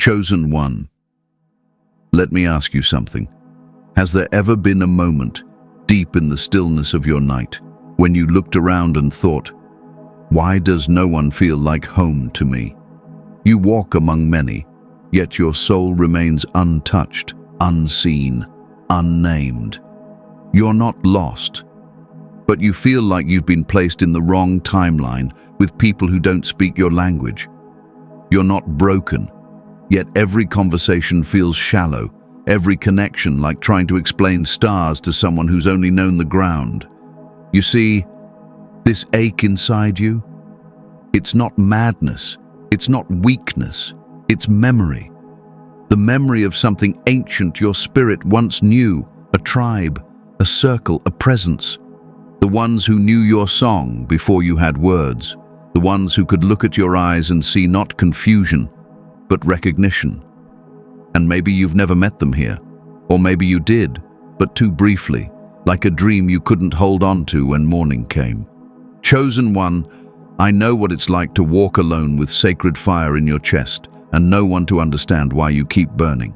Chosen one, let me ask you something. Has there ever been a moment, deep in the stillness of your night, when you looked around and thought, why does no one feel like home to me? You walk among many, yet your soul remains untouched, unseen, unnamed. You're not lost, but you feel like you've been placed in the wrong timeline with people who don't speak your language. You're not broken, yet every conversation feels shallow, every connection like trying to explain stars to someone who's only known the ground. You see, this ache inside you, it's not madness, it's not weakness, it's memory. The memory of something ancient your spirit once knew, a tribe, a circle, a presence. The ones who knew your song before you had words, the ones who could look at your eyes and see not confusion, but recognition. And maybe you've never met them here, or maybe you did, but too briefly, like a dream you couldn't hold on to when morning came. Chosen one, I know what it's like to walk alone with sacred fire in your chest and no one to understand why you keep burning.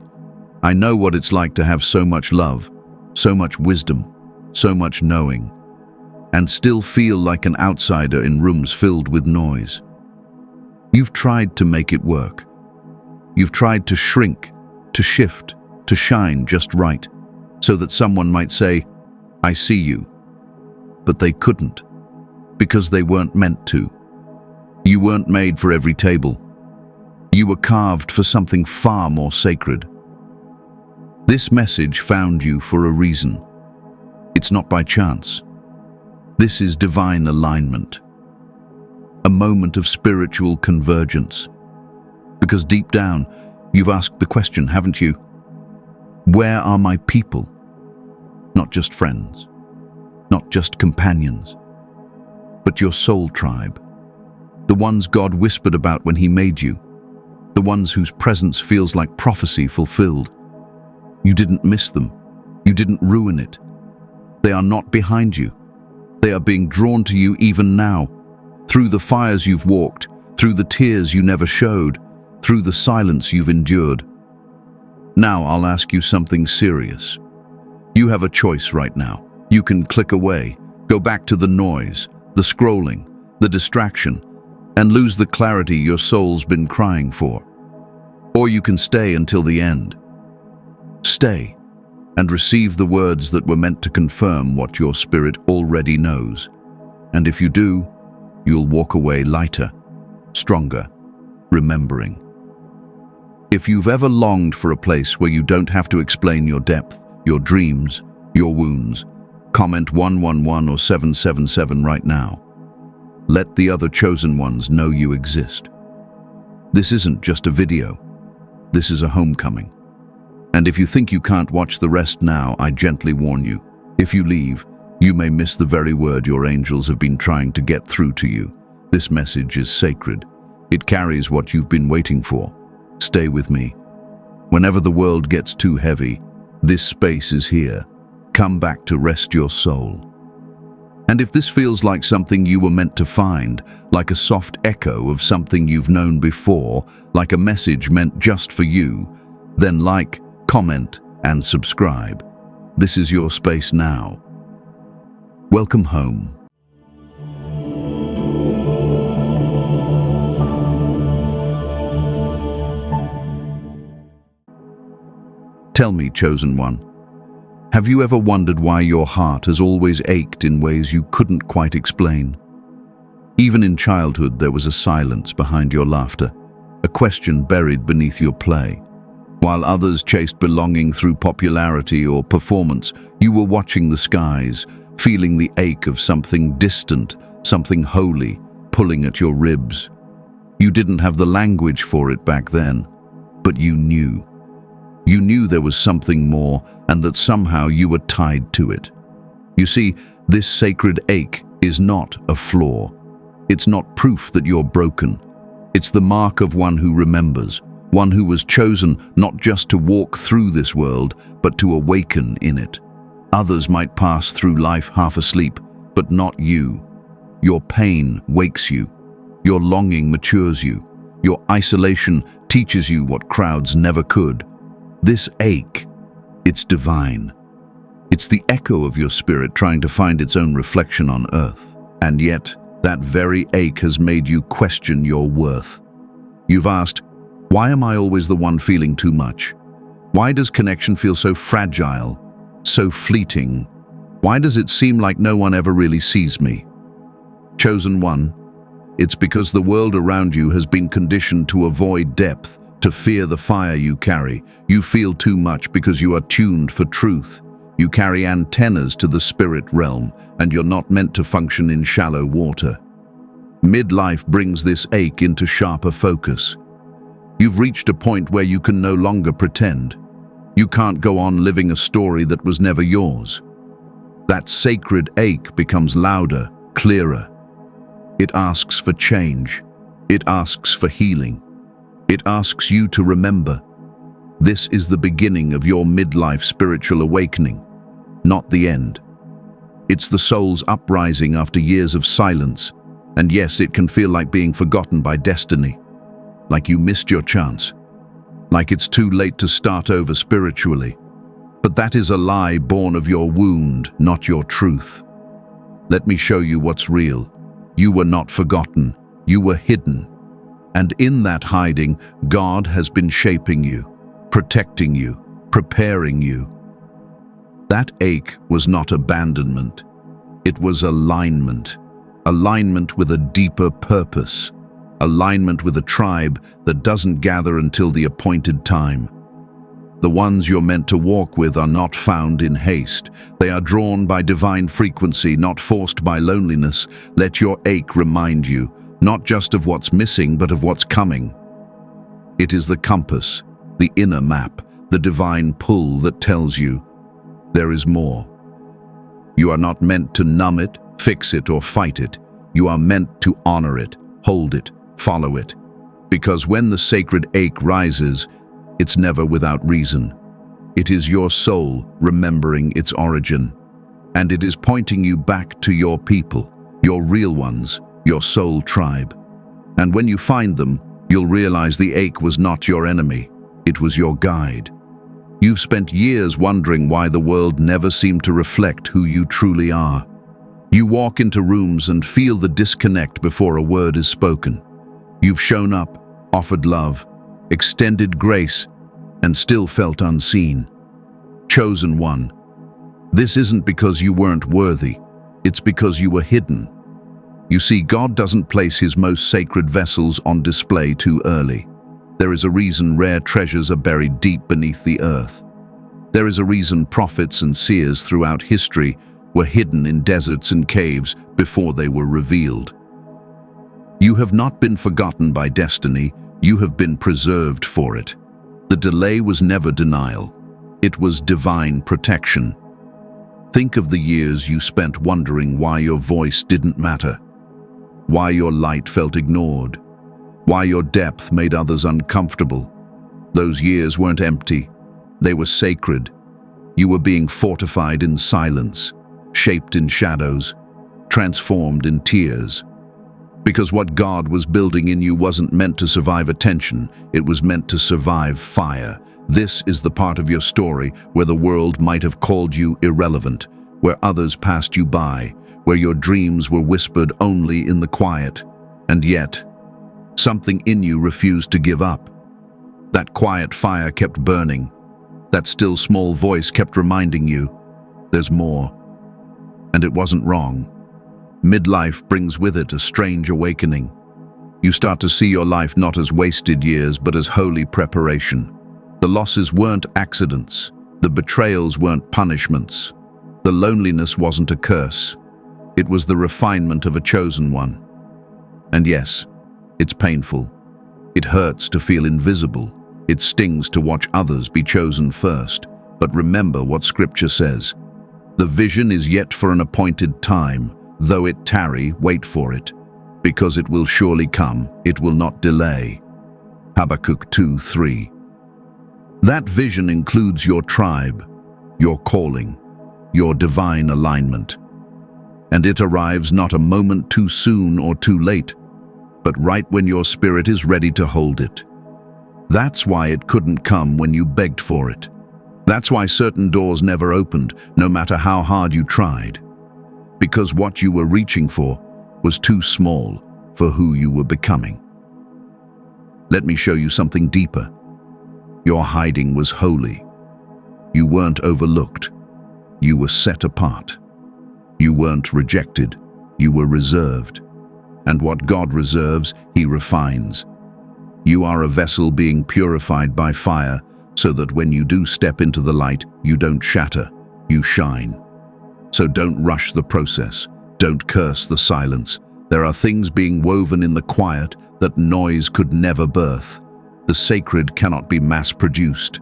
I know what it's like to have so much love, so much wisdom, so much knowing, and still feel like an outsider in rooms filled with noise. You've tried to make it work. You've tried to shrink, to shift, to shine just right, so that someone might say, I see you. But they couldn't, because they weren't meant to. You weren't made for every table. You were carved for something far more sacred. This message found you for a reason. It's not by chance. This is divine alignment, a moment of spiritual convergence. Because deep down, you've asked the question, haven't you? Where are my people? Not just friends, not just companions, but your soul tribe. The ones God whispered about when He made you. The ones whose presence feels like prophecy fulfilled. You didn't miss them. You didn't ruin it. They are not behind you. They are being drawn to you even now, through the fires you've walked, through the tears you never showed, through the silence you've endured. Now I'll ask you something serious. You have a choice right now. You can click away, go back to the noise, the scrolling, the distraction, and lose the clarity your soul's been crying for. Or you can stay until the end. Stay and receive the words that were meant to confirm what your spirit already knows. And if you do, you'll walk away lighter, stronger, remembering. If you've ever longed for a place where you don't have to explain your depth, your dreams, your wounds, comment 111 or 777 right now. Let the other chosen ones know you exist. This isn't just a video. This is a homecoming. And if you think you can't watch the rest now, I gently warn you. If you leave, you may miss the very word your angels have been trying to get through to you. This message is sacred. It carries what you've been waiting for. Stay with me. Whenever the world gets too heavy, this space is here. Come back to rest your soul. And if this feels like something you were meant to find, like a soft echo of something you've known before, like a message meant just for you, then like, comment, and subscribe. This is your space now. Welcome home. Tell me, chosen one, have you ever wondered why your heart has always ached in ways you couldn't quite explain? Even in childhood, there was a silence behind your laughter, a question buried beneath your play. While others chased belonging through popularity or performance, you were watching the skies, feeling the ache of something distant, something holy, pulling at your ribs. You didn't have the language for it back then, but you knew. You knew there was something more, and that somehow you were tied to it. You see, this sacred ache is not a flaw. It's not proof that you're broken. It's the mark of one who remembers, one who was chosen not just to walk through this world, but to awaken in it. Others might pass through life half asleep, but not you. Your pain wakes you. Your longing matures you. Your isolation teaches you what crowds never could. This ache, it's divine. It's the echo of your spirit trying to find its own reflection on earth. And yet, that very ache has made you question your worth. You've asked, why am I always the one feeling too much? Why does connection feel so fragile, so fleeting? Why does it seem like no one ever really sees me? Chosen one, it's because the world around you has been conditioned to avoid depth, to fear the fire you carry. You feel too much because you are tuned for truth. You carry antennas to the spirit realm, and you're not meant to function in shallow water. Midlife brings this ache into sharper focus. You've reached a point where you can no longer pretend. You can't go on living a story that was never yours. That sacred ache becomes louder, clearer. It asks for change. It asks for healing. It asks you to remember. This is the beginning of your midlife spiritual awakening, not the end. It's the soul's uprising after years of silence. And yes, it can feel like being forgotten by destiny, like you missed your chance, like it's too late to start over spiritually. But that is a lie born of your wound, not your truth. Let me show you what's real. You were not forgotten. You were hidden. And in that hiding, God has been shaping you, protecting you, preparing you. That ache was not abandonment. It was alignment. Alignment with a deeper purpose. Alignment with a tribe that doesn't gather until the appointed time. The ones you're meant to walk with are not found in haste. They are drawn by divine frequency, not forced by loneliness. Let your ache remind you, not just of what's missing, but of what's coming. It is the compass, the inner map, the divine pull that tells you there is more. You are not meant to numb it, fix it, or fight it. You are meant to honor it, hold it, follow it. Because when the sacred ache rises, it's never without reason. It is your soul remembering its origin, and it is pointing you back to your people, your real ones, your soul tribe. And when you find them, you'll realize the ache was not your enemy, it was your guide. You've spent years wondering why the world never seemed to reflect who you truly are. You walk into rooms and feel the disconnect before a word is spoken. You've shown up, offered love, extended grace, and still felt unseen. Chosen one. This isn't because you weren't worthy, it's because you were hidden. You see, God doesn't place his most sacred vessels on display too early. There is a reason rare treasures are buried deep beneath the earth. There is a reason prophets and seers throughout history were hidden in deserts and caves before they were revealed. You have not been forgotten by destiny, you have been preserved for it. The delay was never denial. It was divine protection. Think of the years you spent wondering why your voice didn't matter, why your light felt ignored, why your depth made others uncomfortable. Those years weren't empty. They were sacred. You were being fortified in silence, shaped in shadows, transformed in tears. Because what God was building in you wasn't meant to survive attention, it was meant to survive fire. This is the part of your story where the world might have called you irrelevant, where others passed you by, where your dreams were whispered only in the quiet. And yet, something in you refused to give up. That quiet fire kept burning. That still small voice kept reminding you, there's more. And it wasn't wrong. Midlife brings with it a strange awakening. You start to see your life not as wasted years, but as holy preparation. The losses weren't accidents. The betrayals weren't punishments. The loneliness wasn't a curse. It was the refinement of a chosen one. And yes, it's painful. It hurts to feel invisible. It stings to watch others be chosen first. But remember what Scripture says. The vision is yet for an appointed time. Though it tarry, wait for it, because it will surely come, it will not delay. Habakkuk 2:3. That vision includes your tribe, your calling, your divine alignment. And it arrives not a moment too soon or too late. but right when your spirit is ready to hold it. That's why it couldn't come when you begged for it. That's why certain doors never opened, no matter how hard you tried. Because what you were reaching for was too small for who you were becoming. Let me show you something deeper. Your hiding was holy. You weren't overlooked. You were set apart. You weren't rejected. You were reserved. And what God reserves, He refines. You are a vessel being purified by fire, so that when you do step into the light, you don't shatter, you shine. So don't rush the process. Don't curse the silence. There are things being woven in the quiet that noise could never birth. The sacred cannot be mass-produced,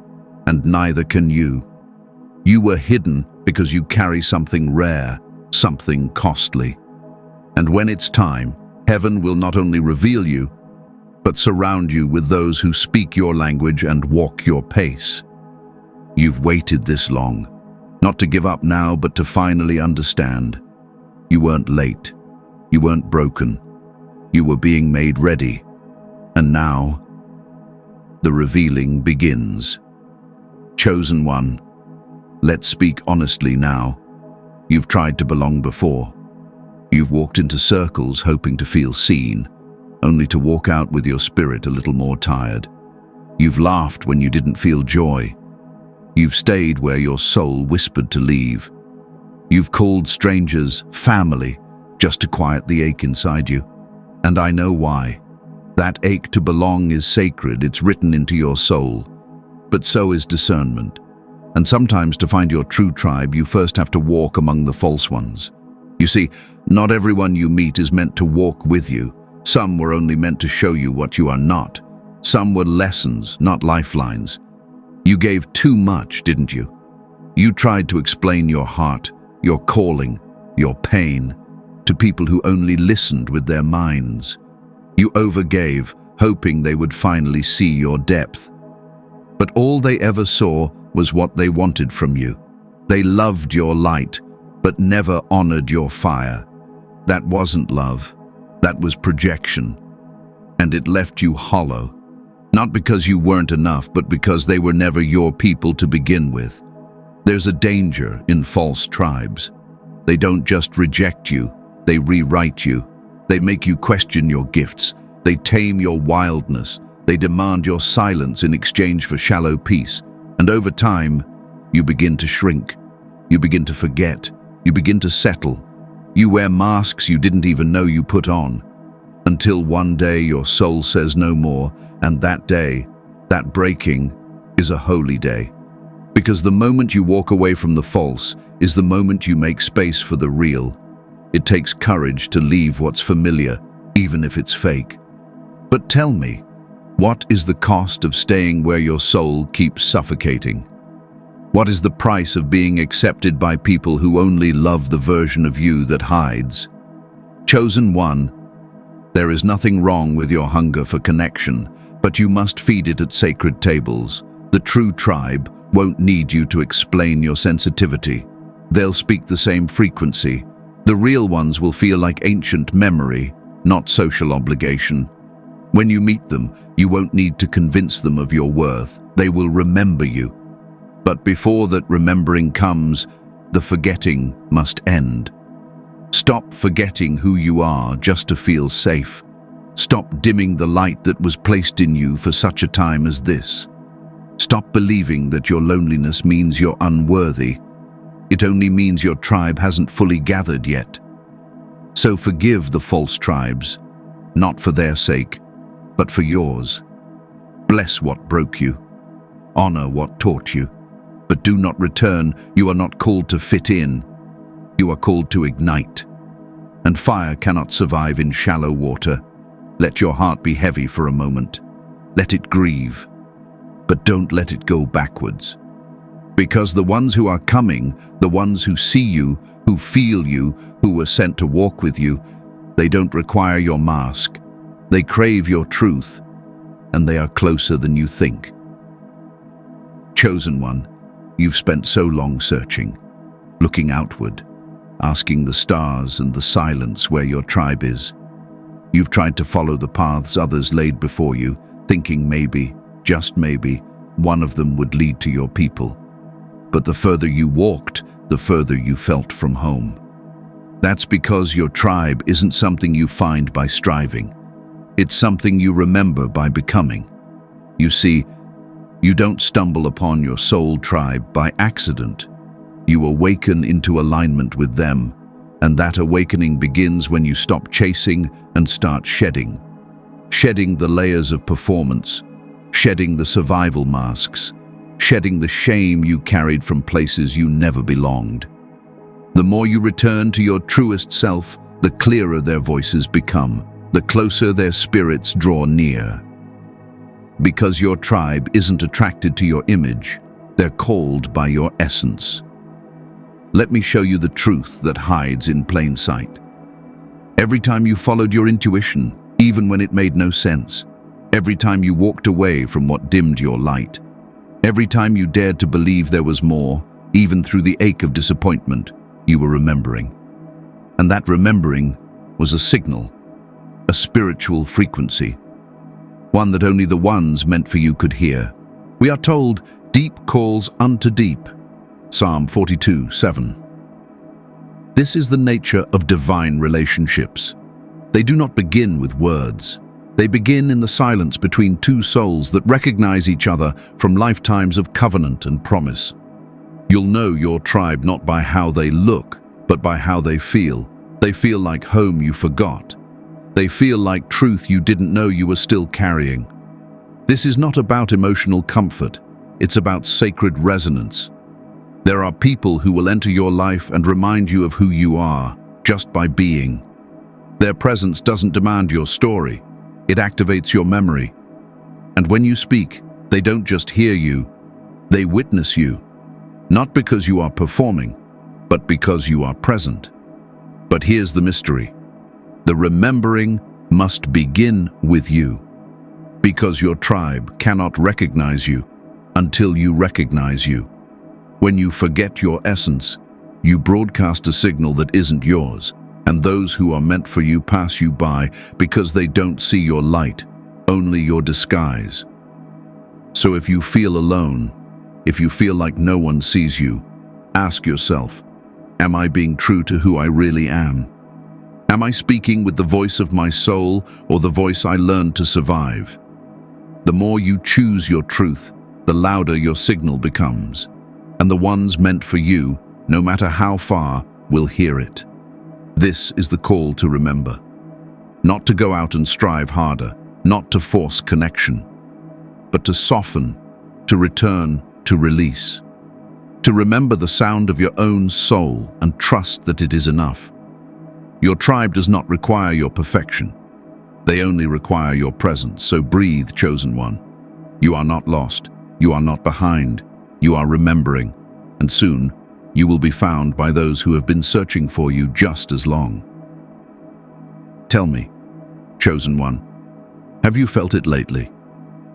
and neither can you. You were hidden because you carry something rare, something costly. And when it's time, heaven will not only reveal you, but surround you with those who speak your language and walk your pace. You've waited this long, not to give up now, but to finally understand. You weren't late. You weren't broken. You were being made ready. And now, the revealing begins. Chosen one, let's speak honestly now. You've tried to belong before. You've walked into circles hoping to feel seen, only to walk out with your spirit a little more tired. You've laughed when you didn't feel joy. You've stayed where your soul whispered to leave. You've called strangers family just to quiet the ache inside you. And I know why. That ache to belong is sacred, it's written into your soul. But so is discernment. And sometimes to find your true tribe, you first have to walk among the false ones. You see, not everyone you meet is meant to walk with you. Some were only meant to show you what you are not. Some were lessons, not lifelines. You gave too much, didn't you? You tried to explain your heart, your calling, your pain, to people who only listened with their minds. You overgave, hoping they would finally see your depth. But all they ever saw was what they wanted from you. They loved your light, but never honored your fire. That wasn't love. That was projection. And it left you hollow. Not because you weren't enough, but because they were never your people to begin with. There's a danger in false tribes. They don't just reject you, they rewrite you. They make you question your gifts. They tame your wildness. They demand your silence in exchange for shallow peace. And over time, you begin to shrink. You begin to forget. You begin to settle. You wear masks you didn't even know you put on. Until one day your soul says no more, and that day, that breaking, is a holy day. Because the moment you walk away from the false is the moment you make space for the real. It takes courage to leave what's familiar, even if it's fake. But tell me, what is the cost of staying where your soul keeps suffocating? What is the price of being accepted by people who only love the version of you that hides? Chosen one, there is nothing wrong with your hunger for connection, but you must feed it at sacred tables. The true tribe won't need you to explain your sensitivity. They'll speak the same frequency. The real ones will feel like ancient memory, not social obligation. When you meet them, you won't need to convince them of your worth. They will remember you. But before that remembering comes, the forgetting must end. Stop forgetting who you are just to feel safe. Stop dimming the light that was placed in you for such a time as this. Stop believing that your loneliness means you're unworthy. It only means your tribe hasn't fully gathered yet. So forgive the false tribes, not for their sake, but for yours. Bless what broke you. Honor what taught you. But do not return. You are not called to fit in. You are called to ignite. And fire cannot survive in shallow water. Let your heart be heavy for a moment. Let it grieve. But don't let it go backwards. Because the ones who are coming, the ones who see you, who feel you, who were sent to walk with you, they don't require your mask. They crave your truth, and they are closer than you think. Chosen one, you've spent so long searching, looking outward, asking the stars and the silence where your tribe is. You've tried to follow the paths others laid before you, thinking maybe, just maybe, one of them would lead to your people. But the further you walked, the further you felt from home. That's because your tribe isn't something you find by striving. It's something you remember by becoming. You see, you don't stumble upon your soul tribe by accident. You awaken into alignment with them, and that awakening begins when you stop chasing and start shedding. Shedding the layers of performance, shedding the survival masks, shedding the shame you carried from places you never belonged. The more you return to your truest self, the clearer their voices become, the closer their spirits draw near. Because your tribe isn't attracted to your image, they're called by your essence. Let me show you the truth that hides in plain sight. Every time you followed your intuition, even when it made no sense, every time you walked away from what dimmed your light, every time you dared to believe there was more, even through the ache of disappointment, you were remembering. And that remembering was a signal, a spiritual frequency, one that only the ones meant for you could hear. We are told, deep calls unto deep. Psalm 42:7. This is the nature of divine relationships. They do not begin with words. They begin in the silence between two souls that recognize each other from lifetimes of covenant and promise. You'll know your tribe not by how they look, but by how they feel. They feel like home you forgot. They feel like truth you didn't know you were still carrying. This is not about emotional comfort. It's about sacred resonance. There are people who will enter your life and remind you of who you are, just by being. Their presence doesn't demand your story. It activates your memory. And when you speak, they don't just hear you, they witness you. Not because you are performing, but because you are present. But here's the mystery. The remembering must begin with you. Because your tribe cannot recognize you until you recognize you. When you forget your essence, you broadcast a signal that isn't yours, and those who are meant for you pass you by because they don't see your light, only your disguise. So if you feel alone, if you feel like no one sees you, ask yourself, am I being true to who I really am? Am I speaking with the voice of my soul or the voice I learned to survive? The more you choose your truth, the louder your signal becomes. And the ones meant for you, no matter how far, will hear it. This is the call to remember. Not to go out and strive harder, not to force connection, but to soften, to return, to release. To remember the sound of your own soul and trust that it is enough. Your tribe does not require your perfection. They only require your presence, so breathe, chosen one. You are not lost. You are not behind. You are remembering, and soon you will be found by those who have been searching for you just as long. Tell me, chosen one, have you felt it lately?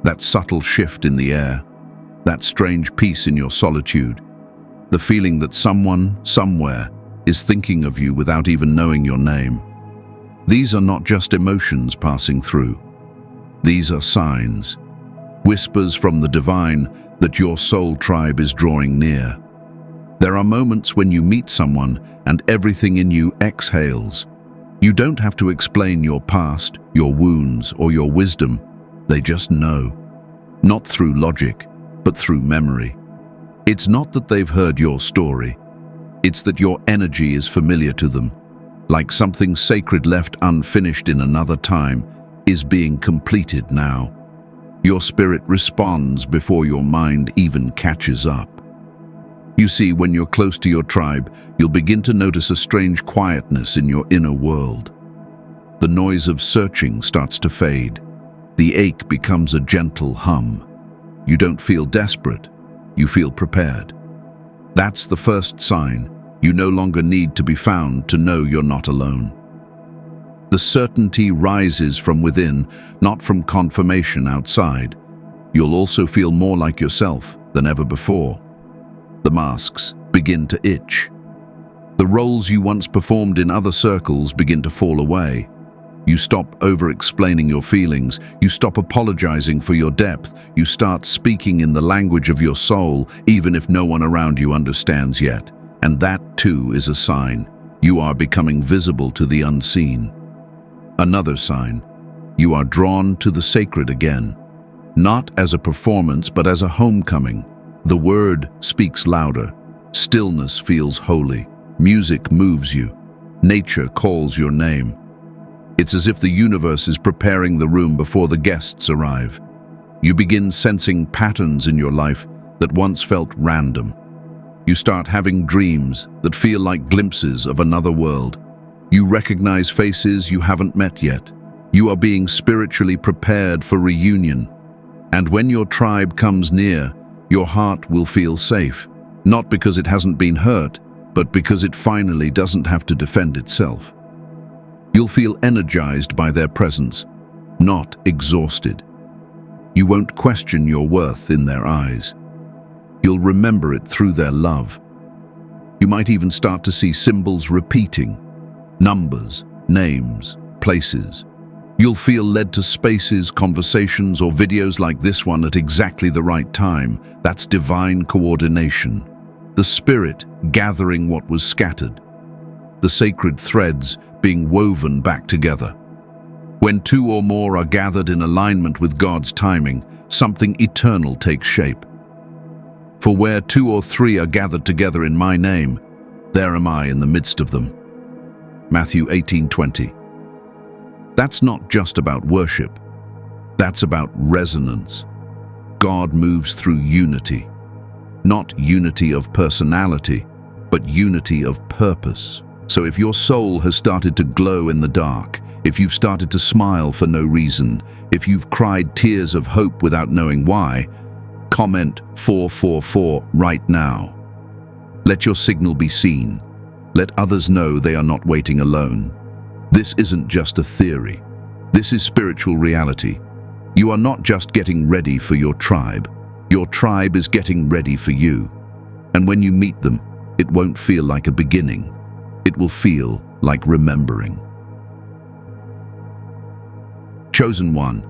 That subtle shift in the air, that strange peace in your solitude, the feeling that someone, somewhere, is thinking of you without even knowing your name. These are not just emotions passing through. These are signs, whispers from the divine that your soul tribe is drawing near. There are moments when you meet someone and everything in you exhales. You don't have to explain your past, your wounds, or your wisdom. They just know. Not through logic, but through memory. It's not that they've heard your story. It's that your energy is familiar to them, like something sacred left unfinished in another time is being completed now. Your spirit responds before your mind even catches up. You see, when you're close to your tribe, you'll begin to notice a strange quietness in your inner world. The noise of searching starts to fade. The ache becomes a gentle hum. You don't feel desperate, you feel prepared. That's the first sign. You no longer need to be found to know you're not alone. The certainty rises from within, not from confirmation outside. You'll also feel more like yourself than ever before. The masks begin to itch. The roles you once performed in other circles begin to fall away. You stop over-explaining your feelings. You stop apologizing for your depth. You start speaking in the language of your soul, even if no one around you understands yet. And that, too, is a sign. You are becoming visible to the unseen. Another sign. You are drawn to the sacred again. Not as a performance, but as a homecoming. The word speaks louder. Stillness feels holy. Music moves you. Nature calls your name. It's as if the universe is preparing the room before the guests arrive. You begin sensing patterns in your life that once felt random. You start having dreams that feel like glimpses of another world. You recognize faces you haven't met yet. You are being spiritually prepared for reunion. And when your tribe comes near, your heart will feel safe. Not because it hasn't been hurt, but because it finally doesn't have to defend itself. You'll feel energized by their presence, not exhausted. You won't question your worth in their eyes. You'll remember it through their love. You might even start to see symbols repeating, numbers, names, places. You'll feel led to spaces, conversations, or videos like this one at exactly the right time. That's divine coordination. The spirit gathering what was scattered. The sacred threads being woven back together. When two or more are gathered in alignment with God's timing, something eternal takes shape. For where two or three are gathered together in my name, there am I in the midst of them. Matthew 18:20. That's not just about worship. That's about resonance. God moves through unity. Not unity of personality, but unity of purpose. So if your soul has started to glow in the dark, if you've started to smile for no reason, if you've cried tears of hope without knowing why, comment 444 right now. Let your signal be seen. Let others know they are not waiting alone. This isn't just a theory. This is spiritual reality. You are not just getting ready for your tribe. Your tribe is getting ready for you. And when you meet them, it won't feel like a beginning. It will feel like remembering. Chosen one.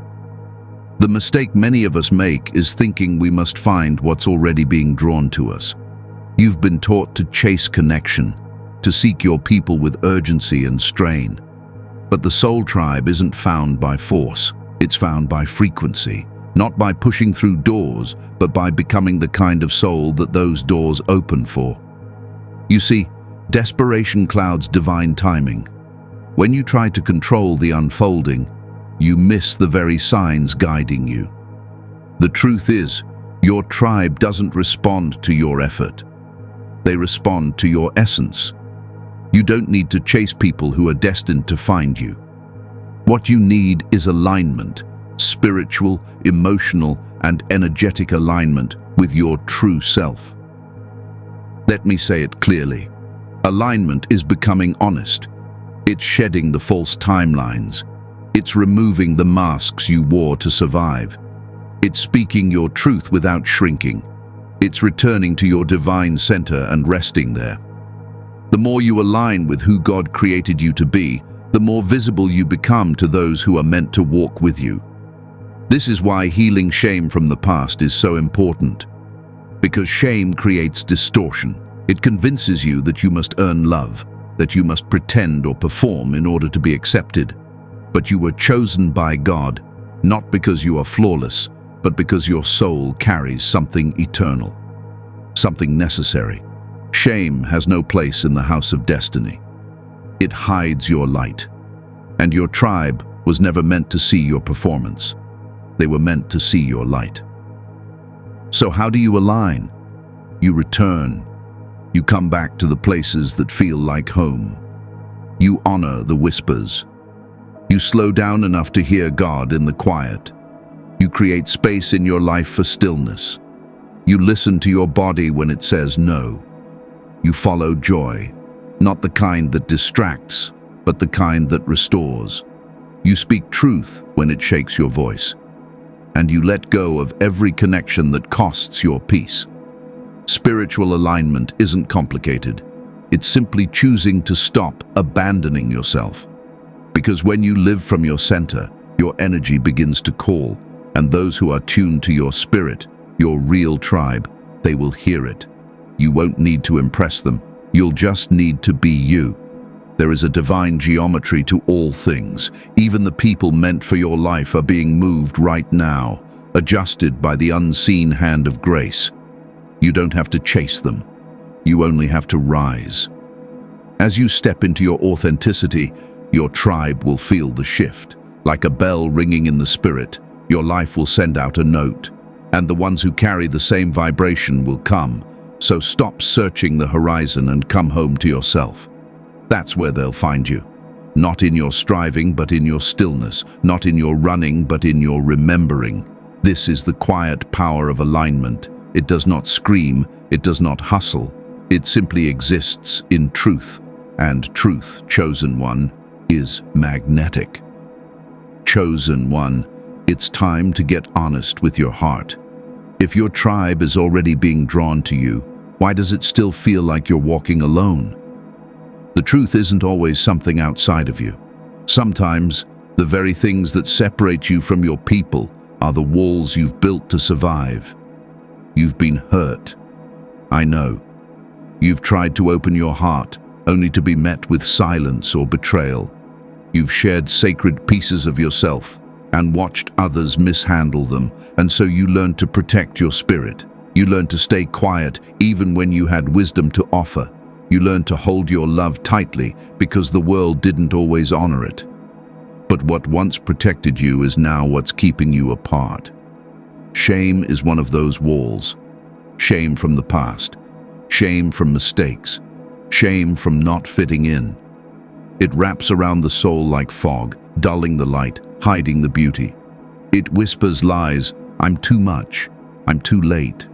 The mistake many of us make is thinking we must find what's already being drawn to us. You've been taught to chase connection, to seek your people with urgency and strain. But the soul tribe isn't found by force. It's found by frequency, not by pushing through doors, but by becoming the kind of soul that those doors open for. You see, desperation clouds divine timing. When you try to control the unfolding, you miss the very signs guiding you. The truth is, your tribe doesn't respond to your effort. They respond to your essence. You don't need to chase people who are destined to find you. What you need is alignment, spiritual, emotional, and energetic alignment with your true self. Let me say it clearly. Alignment is becoming honest. It's shedding the false timelines. It's removing the masks you wore to survive. It's speaking your truth without shrinking. It's returning to your divine center and resting there. The more you align with who God created you to be, the more visible you become to those who are meant to walk with you. This is why healing shame from the past is so important. Because shame creates distortion. It convinces you that you must earn love, that you must pretend or perform in order to be accepted. But you were chosen by God, not because you are flawless, but because your soul carries something eternal, something necessary. Shame has no place in the house of destiny. It hides your light. And your tribe was never meant to see your performance. They were meant to see your light. So how do you align? You return. You come back to the places that feel like home. You honor the whispers. You slow down enough to hear God in the quiet. You create space in your life for stillness. You listen to your body when it says no. You follow joy, not the kind that distracts, but the kind that restores. You speak truth when it shakes your voice. And you let go of every connection that costs your peace. Spiritual alignment isn't complicated. It's simply choosing to stop abandoning yourself. Because when you live from your center, your energy begins to call, and those who are tuned to your spirit, your real tribe, they will hear it. You won't need to impress them. You'll just need to be you. There is a divine geometry to all things. Even the people meant for your life are being moved right now, adjusted by the unseen hand of grace. You don't have to chase them. You only have to rise. As you step into your authenticity, your tribe will feel the shift. Like a bell ringing in the spirit, your life will send out a note, and the ones who carry the same vibration will come. So stop searching the horizon and come home to yourself. That's where they'll find you. Not in your striving, but in your stillness. Not in your running, but in your remembering. This is the quiet power of alignment. It does not scream, it does not hustle. It simply exists in truth. And truth, chosen one, is magnetic. Chosen one, it's time to get honest with your heart. If your tribe is already being drawn to you, why does it still feel like you're walking alone? The truth isn't always something outside of you. Sometimes, the very things that separate you from your people are the walls you've built to survive. You've been hurt. I know. You've tried to open your heart, only to be met with silence or betrayal. You've shared sacred pieces of yourself and watched others mishandle them, and so you learned to protect your spirit. You learned to stay quiet even when you had wisdom to offer. You learned to hold your love tightly because the world didn't always honor it. But what once protected you is now what's keeping you apart. Shame is one of those walls. Shame from the past. Shame from mistakes. Shame from not fitting in. It wraps around the soul like fog, dulling the light, hiding the beauty. It whispers lies. I'm too much. I'm too late.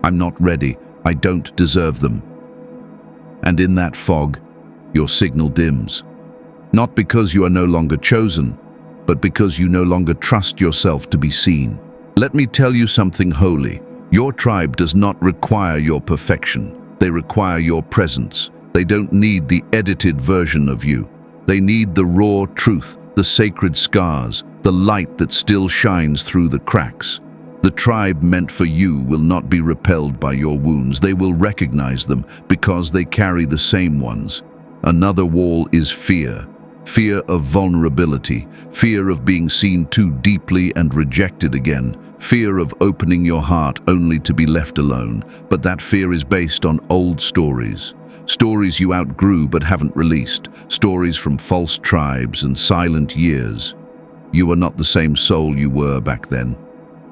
I'm not ready. I don't deserve them. And in that fog, your signal dims. Not because you are no longer chosen, but because you no longer trust yourself to be seen. Let me tell you something holy. Your tribe does not require your perfection. They require your presence. They don't need the edited version of you. They need the raw truth, the sacred scars, the light that still shines through the cracks. The tribe meant for you will not be repelled by your wounds. They will recognize them because they carry the same ones. Another wall is fear. Fear of vulnerability. Fear of being seen too deeply and rejected again. Fear of opening your heart only to be left alone. But that fear is based on old stories. Stories you outgrew but haven't released. Stories from false tribes and silent years. You are not the same soul you were back then.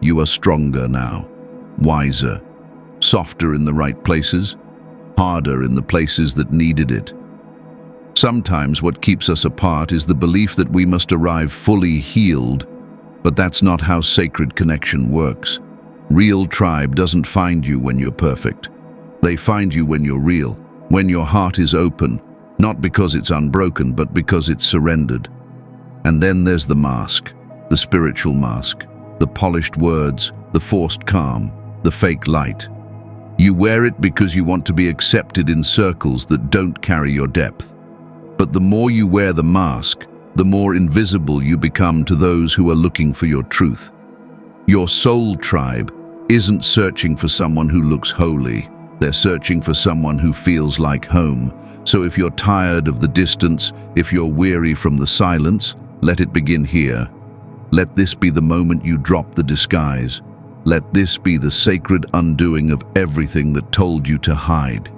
You are stronger now, wiser, softer in the right places, harder in the places that needed it. Sometimes what keeps us apart is the belief that we must arrive fully healed, but that's not how sacred connection works. Real tribe doesn't find you when you're perfect. They find you when you're real, when your heart is open, not because it's unbroken, but because it's surrendered. And then there's the mask, the spiritual mask. The polished words, the forced calm, the fake light. You wear it because you want to be accepted in circles that don't carry your depth. But the more you wear the mask, the more invisible you become to those who are looking for your truth. Your soul tribe isn't searching for someone who looks holy. They're searching for someone who feels like home. So if you're tired of the distance, if you're weary from the silence, let it begin here. Let this be the moment you drop the disguise. Let this be the sacred undoing of everything that told you to hide.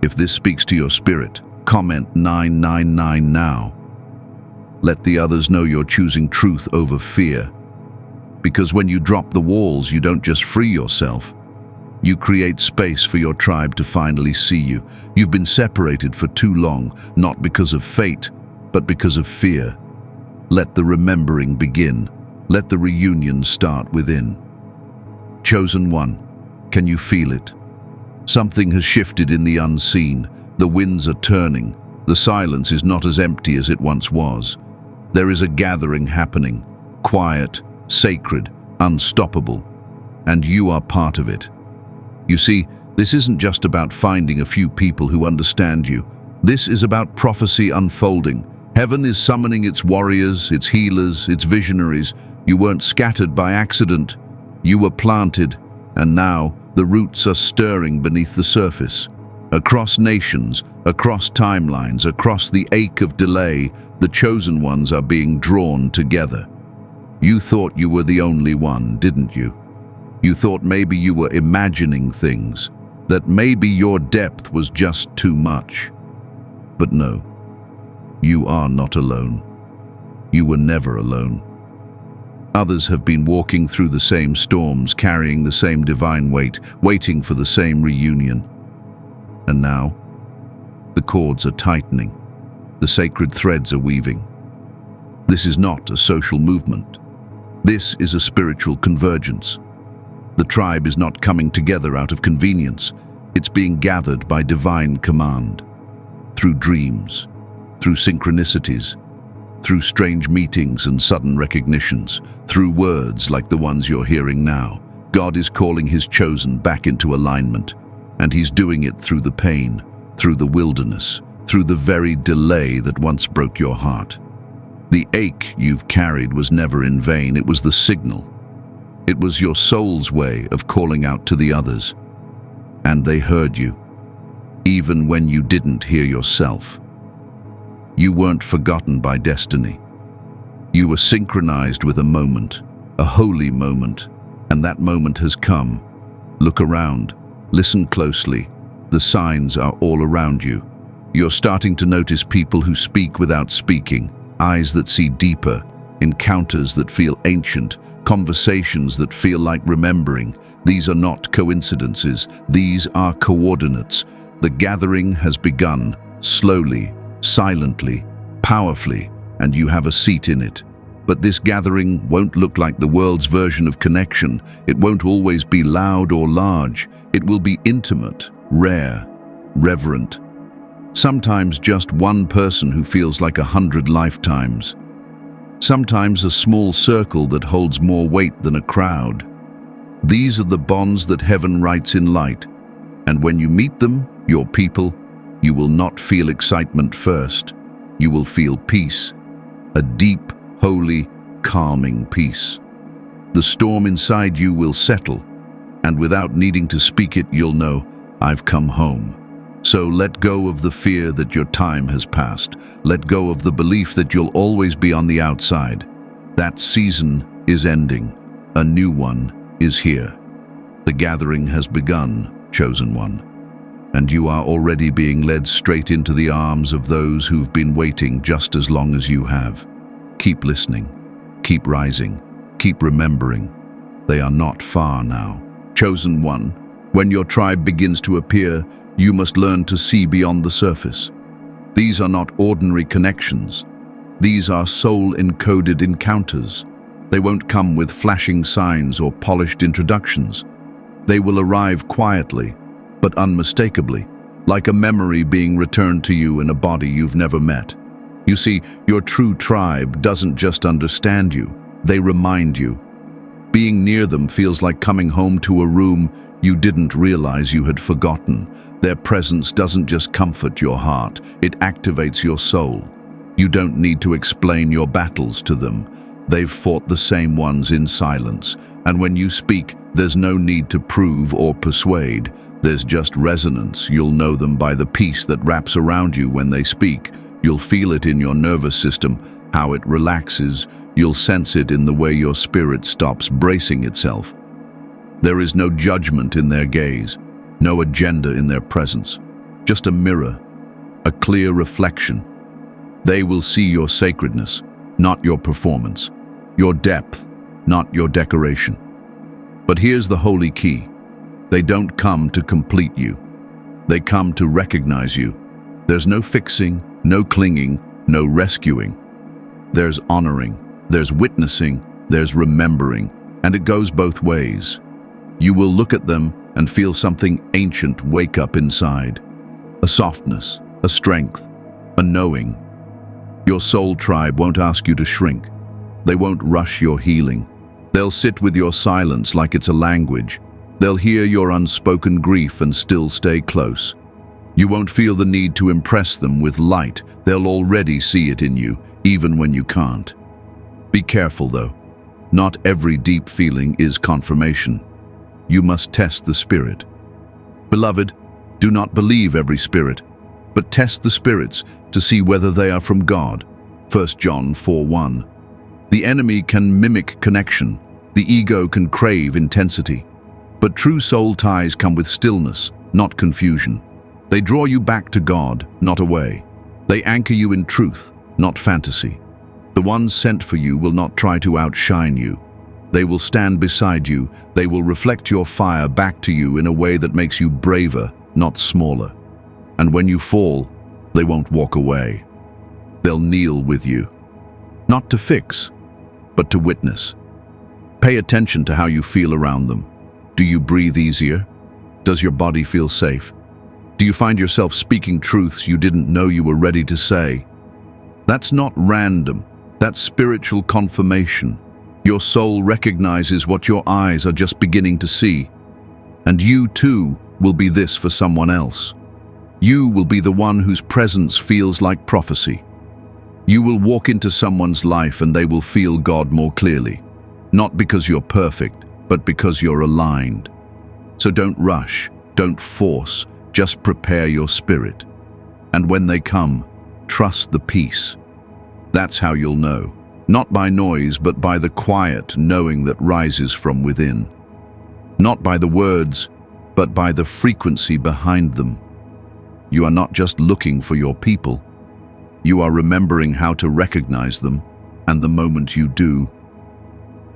If this speaks to your spirit, comment 999 now. Let the others know you're choosing truth over fear. Because when you drop the walls, you don't just free yourself. You create space for your tribe to finally see you. You've been separated for too long, not because of fate, but because of fear. Let the remembering begin. Let the reunion start within. Chosen one, can you feel it? Something has shifted in the unseen. The winds are turning. The silence is not as empty as it once was. There is a gathering happening, quiet, sacred, unstoppable, and you are part of it. You see, this isn't just about finding a few people who understand you. This is about prophecy unfolding, Heaven is summoning its warriors, its healers, its visionaries. You weren't scattered by accident. You were planted, and now the roots are stirring beneath the surface. Across nations, across timelines, across the ache of delay, the chosen ones are being drawn together. You thought you were the only one, didn't you? You thought maybe you were imagining things, that maybe your depth was just too much. But no, you are not alone. You were never alone. Others have been walking through the same storms, carrying the same divine weight, waiting for the same reunion. And now, the cords are tightening. The sacred threads are weaving. This is not a social movement. This is a spiritual convergence. The tribe is not coming together out of convenience. It's being gathered by divine command. Through dreams, through synchronicities, through strange meetings and sudden recognitions, through words like the ones you're hearing now. God is calling his chosen back into alignment, and he's doing it through the pain, through the wilderness, through the very delay that once broke your heart. The ache you've carried was never in vain. It was the signal. It was your soul's way of calling out to the others. And they heard you, even when you didn't hear yourself. You weren't forgotten by destiny. You were synchronized with a moment, a holy moment, and that moment has come. Look around, listen closely. The signs are all around you. You're starting to notice people who speak without speaking, eyes that see deeper, encounters that feel ancient, conversations that feel like remembering. These are not coincidences, these are coordinates. The gathering has begun, slowly, silently, powerfully, and you have a seat in it. But this gathering won't look like the world's version of connection. It won't always be loud or large. It will be intimate, rare, reverent. Sometimes just one person who feels like 100 lifetimes. Sometimes a small circle that holds more weight than a crowd. These are the bonds that heaven writes in light. And when you meet them, your people, you will not feel excitement first. You will feel peace, a deep, holy, calming peace. The storm inside you will settle, and without needing to speak it, you'll know, I've come home. So let go of the fear that your time has passed. Let go of the belief that you'll always be on the outside. That season is ending. A new one is here. The gathering has begun, chosen one. And you are already being led straight into the arms of those who've been waiting just as long as you have. Keep listening. Keep rising. Keep remembering. They are not far now. Chosen one, when your tribe begins to appear, you must learn to see beyond the surface. These are not ordinary connections. These are soul-encoded encounters. They won't come with flashing signs or polished introductions. They will arrive quietly, but unmistakably, like a memory being returned to you in a body you've never met. You see, your true tribe doesn't just understand you, they remind you. Being near them feels like coming home to a room you didn't realize you had forgotten. Their presence doesn't just comfort your heart, it activates your soul. You don't need to explain your battles to them. They've fought the same ones in silence, and when you speak, there's no need to prove or persuade. There's just resonance. You'll know them by the peace that wraps around you when they speak. You'll feel it in your nervous system, how it relaxes. You'll sense it in the way your spirit stops bracing itself. There is no judgment in their gaze, no agenda in their presence, just a mirror, a clear reflection. They will see your sacredness, not your performance, your depth, not your decoration. But here's the holy key. They don't come to complete you. They come to recognize you. There's no fixing, no clinging, no rescuing. There's honoring, there's witnessing, there's remembering, and it goes both ways. You will look at them and feel something ancient wake up inside. A softness, a strength, a knowing. Your soul tribe won't ask you to shrink. They won't rush your healing. They'll sit with your silence like it's a language. They'll hear your unspoken grief and still stay close. You won't feel the need to impress them with light. They'll already see it in you, even when you can't. Be careful, though. Not every deep feeling is confirmation. You must test the spirit. Beloved, do not believe every spirit, but test the spirits to see whether they are from God. 1 John 4:1. The enemy can mimic connection. The ego can crave intensity. But true soul ties come with stillness, not confusion. They draw you back to God, not away. They anchor you in truth, not fantasy. The ones sent for you will not try to outshine you. They will stand beside you. They will reflect your fire back to you in a way that makes you braver, not smaller. And when you fall, they won't walk away. They'll kneel with you. Not to fix, but to witness. Pay attention to how you feel around them. Do you breathe easier? Does your body feel safe? Do you find yourself speaking truths you didn't know you were ready to say? That's not random. That's spiritual confirmation. Your soul recognizes what your eyes are just beginning to see. And you too will be this for someone else. You will be the one whose presence feels like prophecy. You will walk into someone's life and they will feel God more clearly. Not because you're perfect, but because you're aligned. So don't rush, don't force, just prepare your spirit. And when they come, trust the peace. That's how you'll know. Not by noise, but by the quiet knowing that rises from within. Not by the words, but by the frequency behind them. You are not just looking for your people. You are remembering how to recognize them, and the moment you do,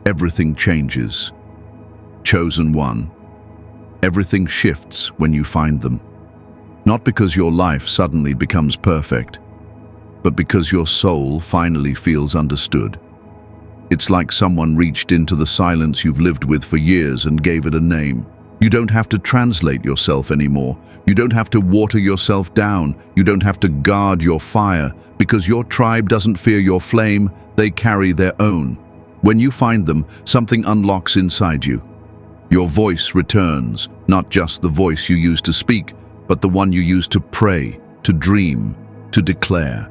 everything changes. Chosen one. Everything shifts when you find them. Not because your life suddenly becomes perfect, but because your soul finally feels understood. It's like someone reached into the silence you've lived with for years and gave it a name. You don't have to translate yourself anymore. You don't have to water yourself down. You don't have to guard your fire, because your tribe doesn't fear your flame, they carry their own. When you find them, something unlocks inside you. Your voice returns, not just the voice you used to speak, but the one you used to pray, to dream, to declare.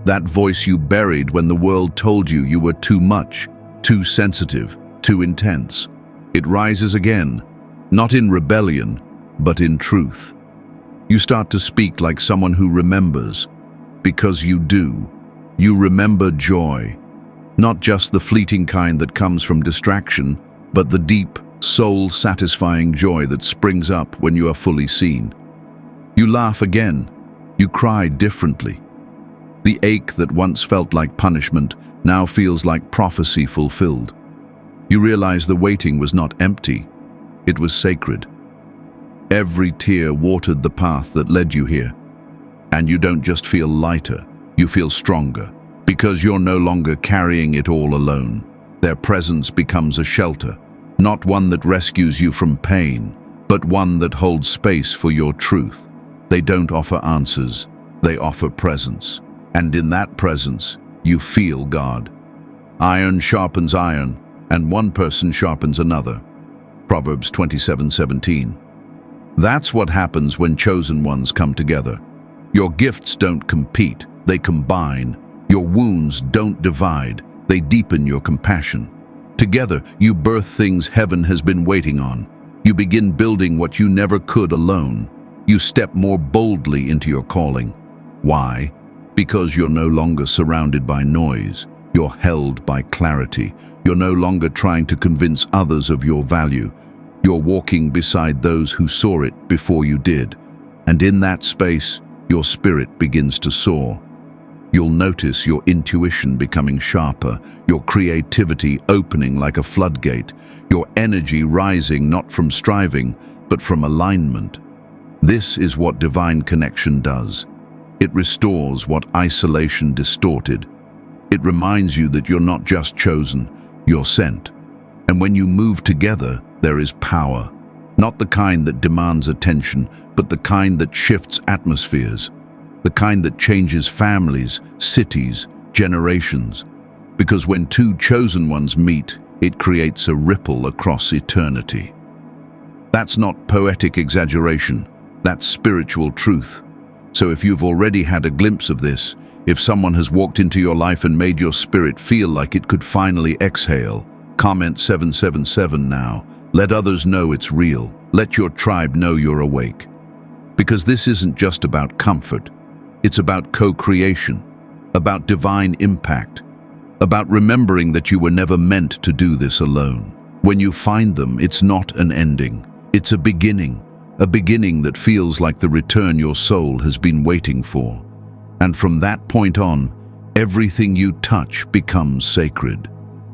That voice you buried when the world told you you were too much, too sensitive, too intense. It rises again, not in rebellion, but in truth. You start to speak like someone who remembers, because you do. You remember joy, not just the fleeting kind that comes from distraction, but the deep, soul-satisfying joy that springs up when you are fully seen. You laugh again. You cry differently. The ache that once felt like punishment now feels like prophecy fulfilled. You realize the waiting was not empty. It was sacred. Every tear watered the path that led you here. And you don't just feel lighter, you feel stronger, because you're no longer carrying it all alone. Their presence becomes a shelter, not one that rescues you from pain, but one that holds space for your truth. They don't offer answers, they offer presence. And in that presence, you feel God. Iron sharpens iron, and one person sharpens another. Proverbs 27:17. That's what happens when chosen ones come together. Your gifts don't compete, they combine. Your wounds don't divide, they deepen your compassion. Together, you birth things heaven has been waiting on. You begin building what you never could alone. You step more boldly into your calling. Why? Because you're no longer surrounded by noise. You're held by clarity. You're no longer trying to convince others of your value. You're walking beside those who saw it before you did. And in that space, your spirit begins to soar. You'll notice your intuition becoming sharper, your creativity opening like a floodgate, your energy rising not from striving, but from alignment. This is what divine connection does. It restores what isolation distorted. It reminds you that you're not just chosen, you're sent. And when you move together, there is power. Not the kind that demands attention, but the kind that shifts atmospheres. The kind that changes families, cities, generations. Because when two chosen ones meet, it creates a ripple across eternity. That's not poetic exaggeration. That's spiritual truth. So if you've already had a glimpse of this, if someone has walked into your life and made your spirit feel like it could finally exhale, comment 777 now. Let others know it's real. Let your tribe know you're awake. Because this isn't just about comfort. It's about co-creation, about divine impact, about remembering that you were never meant to do this alone. When you find them, it's not an ending. It's a beginning that feels like the return your soul has been waiting for. And from that point on, everything you touch becomes sacred.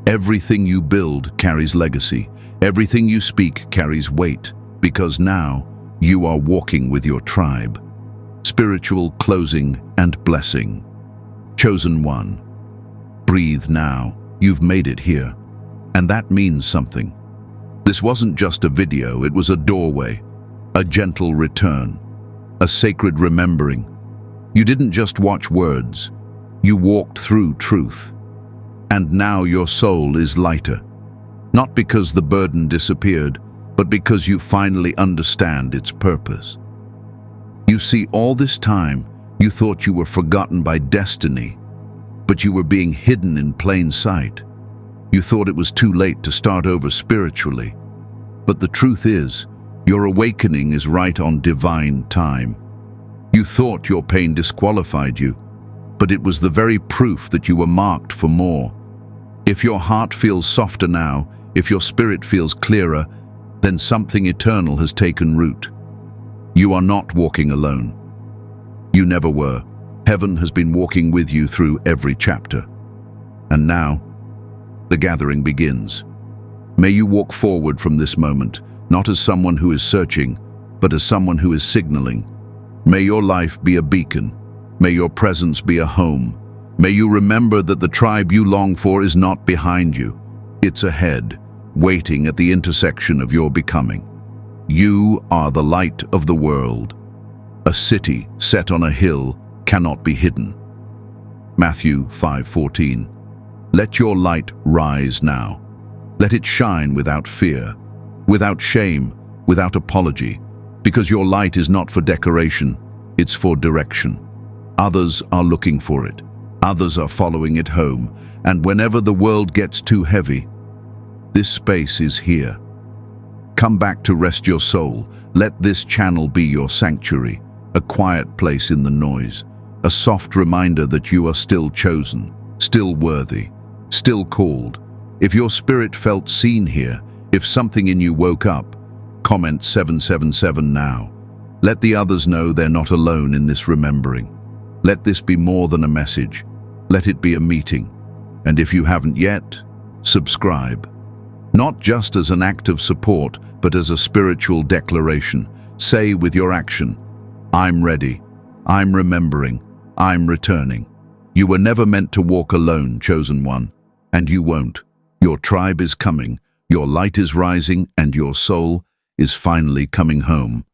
Everything you build carries legacy. Everything you speak carries weight, because now you are walking with your tribe. Spiritual closing and blessing. Chosen one. Breathe now. You've made it here. And that means something. This wasn't just a video, it was a doorway, a gentle return, a sacred remembering. You didn't just watch words, you walked through truth. And now your soul is lighter. Not because the burden disappeared, but because you finally understand its purpose. You see, all this time, you thought you were forgotten by destiny, but you were being hidden in plain sight. You thought it was too late to start over spiritually. But the truth is, your awakening is right on divine time. You thought your pain disqualified you, but it was the very proof that you were marked for more. If your heart feels softer now, if your spirit feels clearer, then something eternal has taken root. You are not walking alone. You never were. Heaven has been walking with you through every chapter. And now, the gathering begins. May you walk forward from this moment, not as someone who is searching, but as someone who is signaling. May your life be a beacon. May your presence be a home. May you remember that the tribe you long for is not behind you. It's ahead, waiting at the intersection of your becoming. You are the light of the world. A city set on a hill cannot be hidden. Matthew 5:14. Let your light rise now. Let it shine without fear, without shame, without apology, because your light is not for decoration, it's for direction. Others are looking for it. Others are following it home, and whenever the world gets too heavy, this space is here. Come back to rest your soul. Let this channel be your sanctuary, a quiet place in the noise, a soft reminder that you are still chosen, still worthy, still called. If your spirit felt seen here, if something in you woke up, comment 777 now. Let the others know they're not alone in this remembering. Let this be more than a message. Let it be a meeting. And if you haven't yet, subscribe. Not just as an act of support, but as a spiritual declaration. Say with your action, I'm ready, I'm remembering, I'm returning. You were never meant to walk alone, chosen one, and you won't. Your tribe is coming, your light is rising, and your soul is finally coming home.